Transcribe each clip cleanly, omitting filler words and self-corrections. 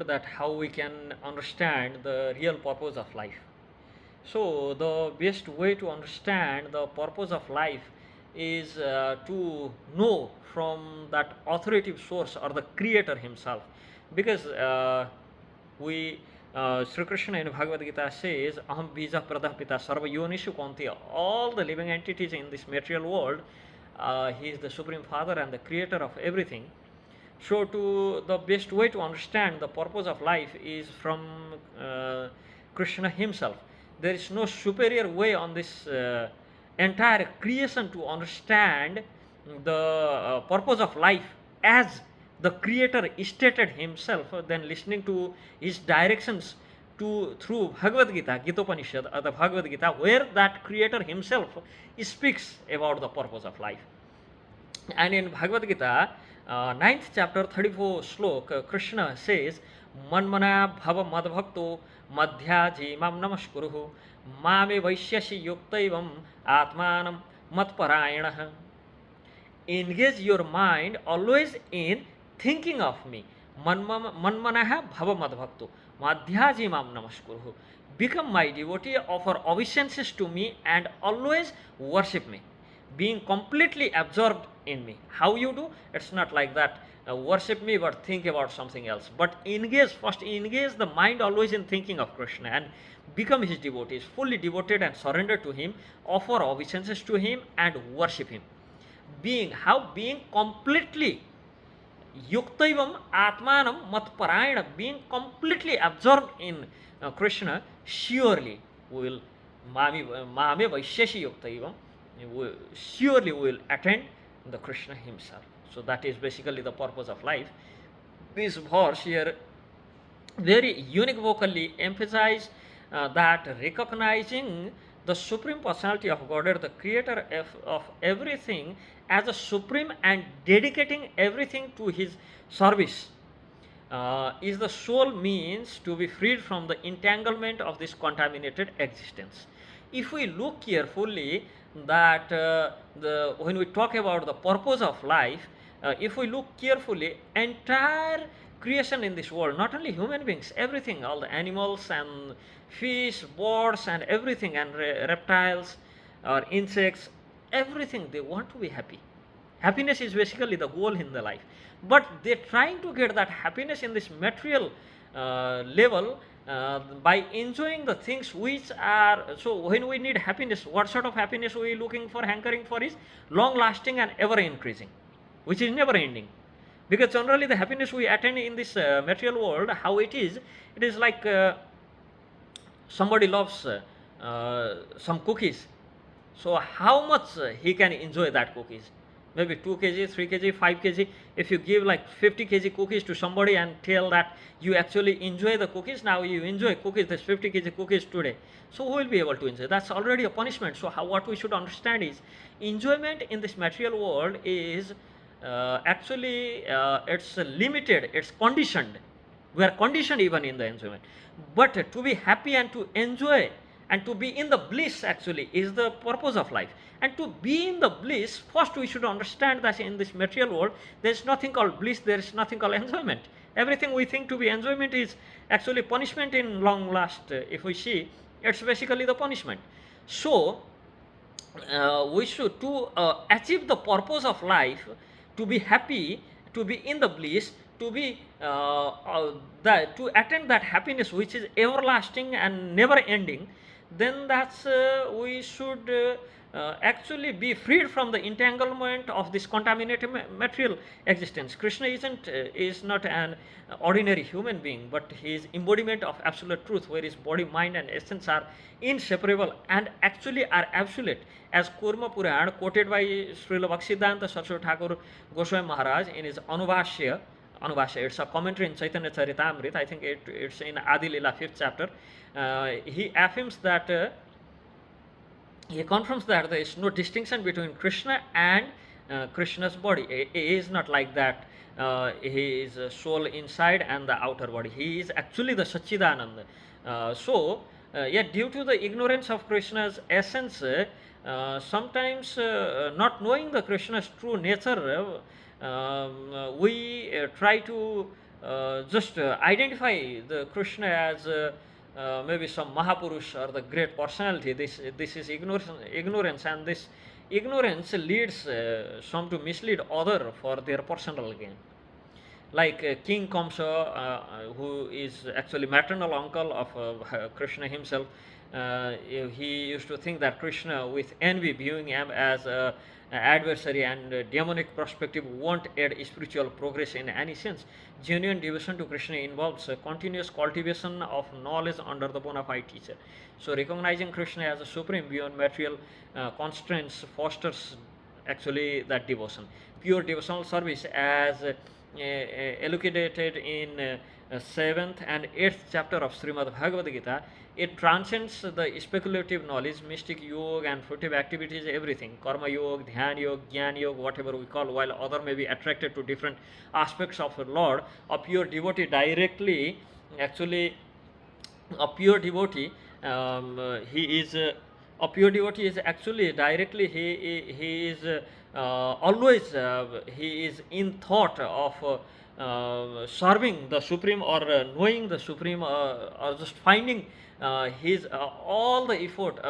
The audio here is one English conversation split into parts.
told that how we can understand the real purpose of life. So the best way to understand the purpose of life is to know from that authoritative source or the creator himself, because we Sri Krishna in Bhagavad Gita says, Aham bija pradah pita sarva yonishu konti, all the living entities in this material world, he is the supreme father and the creator of everything. So to the best way to understand the purpose of life is from Krishna himself. There is no superior way on this entire creation to understand the purpose of life as the creator stated himself than listening to his directions through Bhagavad Gita, Gitopanishad, or the Bhagavad Gita, where that creator himself speaks about the purpose of life. And in Bhagavad Gita, 9th chapter, 34 slok, Krishna says, Manmana bhava madbhakto madhyaji mam namaskuru mame vaishyasi yuktaivam atmanam matparayana. Engage your mind always in thinking of me. Manmanaha bhava madbhakto madhyaji mam namaskuru. Become my devotee, offer obeisances to me, and always worship me, being completely absorbed in me. How you do? It's not like that. Worship me but think about something else. But first engage the mind always in thinking of Krishna and become his devotees, fully devoted and surrender to him, offer obeisances to him and worship him. Being completely yuktaivam atmanam matparayana, being completely absorbed in Krishna, surely we will mame vaishyashi yuktaivam, surely we will attain the Krishna himself. So that is basically the purpose of life. This verse here very univocally emphasize that recognizing the Supreme Personality of Godhead, the creator of everything, as a supreme and dedicating everything to his service is the sole means to be freed from the entanglement of this contaminated existence. If we look carefully that when we talk about the purpose of life, if we look carefully, entire creation in this world, not only human beings, everything, all the animals and fish, birds and everything, and reptiles or insects, everything, they want to be happy. Happiness is basically the goal in the life. But they're trying to get that happiness in this material level by enjoying the things which are, so when we need happiness, what sort of happiness we are looking for, hankering for is long lasting and ever increasing, which is never ending. Because generally the happiness we attain in this material world, how it is like somebody loves some cookies. So how much he can enjoy that cookies? Maybe 2 kg, 3 kg, 5 kg. If you give like 50 kg cookies to somebody and tell that you actually enjoy the cookies, now you enjoy cookies, there's 50 kg cookies today. So who will be able to enjoy? That's already a punishment. So what we should understand is enjoyment in this material world is actually it's limited, it's conditioned. We are conditioned even in the enjoyment. But to be happy and to enjoy and to be in the bliss actually is the purpose of life. And to be in the bliss, first we should understand that in this material world, there is nothing called bliss, there is nothing called enjoyment. Everything we think to be enjoyment is actually punishment in long last. If we see, it's basically the punishment. So, we should, to achieve the purpose of life, to be happy, to be in the bliss, to be to attain that happiness which is everlasting and never ending, then that's we should actually be freed from the entanglement of this contaminated material existence. Krishna is not an ordinary human being, but he is embodiment of absolute truth, where his body, mind and essence are inseparable and actually are absolute, as Kurma Puran quoted by Srila Bhaktisiddhanta Saraswati Thakur Goswami Maharaj in his Anubhashya. It's a commentary in Chaitanya Charitamrita. I think it's in Adi Lila 5th chapter. He affirms that he confirms that there is no distinction between Krishna and Krishna's body. He is not like that. He is a soul inside and the outer body. He is actually the Satchidananda. Yet due to the ignorance of Krishna's essence, sometimes not knowing the Krishna's true nature, we try to just identify the Krishna as maybe some Mahapurush or the great personality. This is ignorance, and this ignorance leads some to mislead other for their personal gain. Like King Kamsa, who is actually maternal uncle of Krishna himself, he used to think that Krishna, with envy, viewing him as a adversary and demonic perspective, won't aid spiritual progress in any sense. Genuine devotion to Krishna involves continuous cultivation of knowledge under the bona fide teacher. So recognizing Krishna as a supreme beyond material constraints fosters actually that devotion. Pure devotional service, as elucidated in 7th and 8th chapter of Srimad Bhagavad Gita, it transcends the speculative knowledge, mystic yoga and fruitive activities, everything, karma yoga, dhyan yoga, jnana yoga, whatever we call, while other may be attracted to different aspects of the Lord. A pure devotee directly, actually, a pure devotee, he is a pure devotee is actually directly, he is always he is in thought of serving the Supreme, or knowing the Supreme, or just finding his all the effort,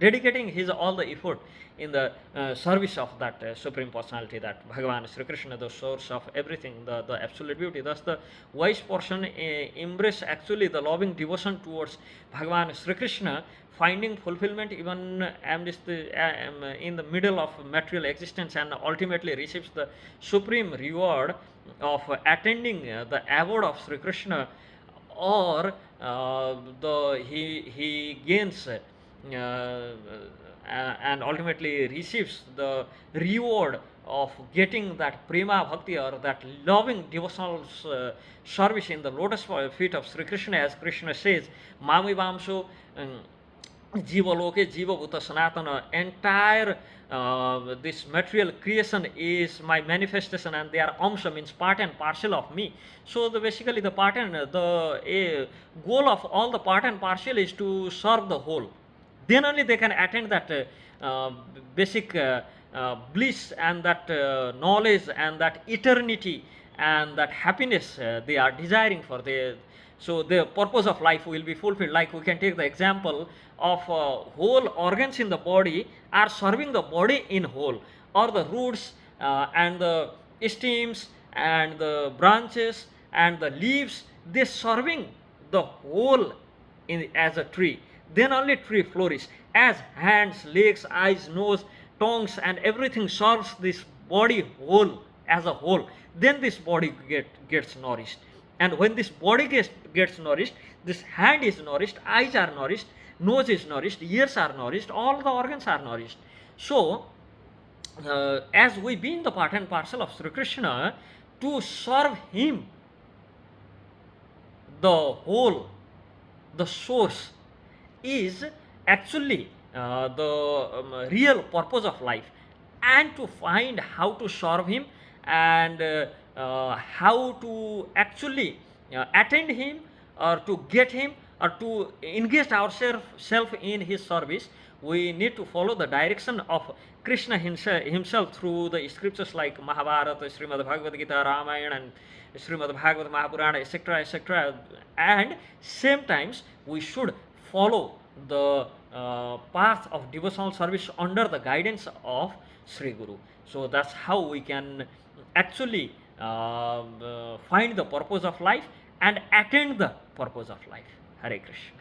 dedicating his all the effort in the service of that Supreme Personality, that Bhagavan Sri Krishna, the source of everything, the absolute beauty. Thus the wise person embrace actually the loving devotion towards Bhagavan Sri Krishna, finding fulfillment even amidst in the middle of material existence, and ultimately receives the supreme reward of attending the abode of Sri Krishna, or he gains and ultimately receives the reward of getting that prema bhakti, or that loving devotional service in the lotus feet of Sri Krishna, as Krishna says, Mami Vamso Jivaloke Jiva Bhuta Sanatana. Entire this material creation is my manifestation, and they are amsha, means part and parcel of me. So basically the part and the goal of all the part and parcel is to serve the whole. Then only they can attain that basic bliss, and that knowledge, and that eternity, and that happiness they are desiring for. So the purpose of life will be fulfilled. Like we can take the example of whole organs in the body are serving the body in whole, or the roots and the stems and the branches and the leaves, they serving the whole as a tree. Then only tree flourish. As hands, legs, eyes, nose, tongues and everything serves this body whole as a whole, then this body gets nourished. And when this body gets nourished, this hand is nourished, eyes are nourished, nose is nourished, ears are nourished, all the organs are nourished. So, as we being the part and parcel of Sri Krishna, to serve him, the whole, the source, is actually the real purpose of life. And to find how to serve him, and how to actually attend him, or to get him, or to engage ourselves in his service, we need to follow the direction of Krishna himself through the scriptures like Mahabharata, Srimad Bhagavad Gita, Ramayana, and Srimad Bhagavad Mahapurana, etc., etc. And same times we should follow the path of devotional service under the guidance of Sri Guru. So that's how we can actually find the purpose of life and attain the purpose of life. Hare Krishna.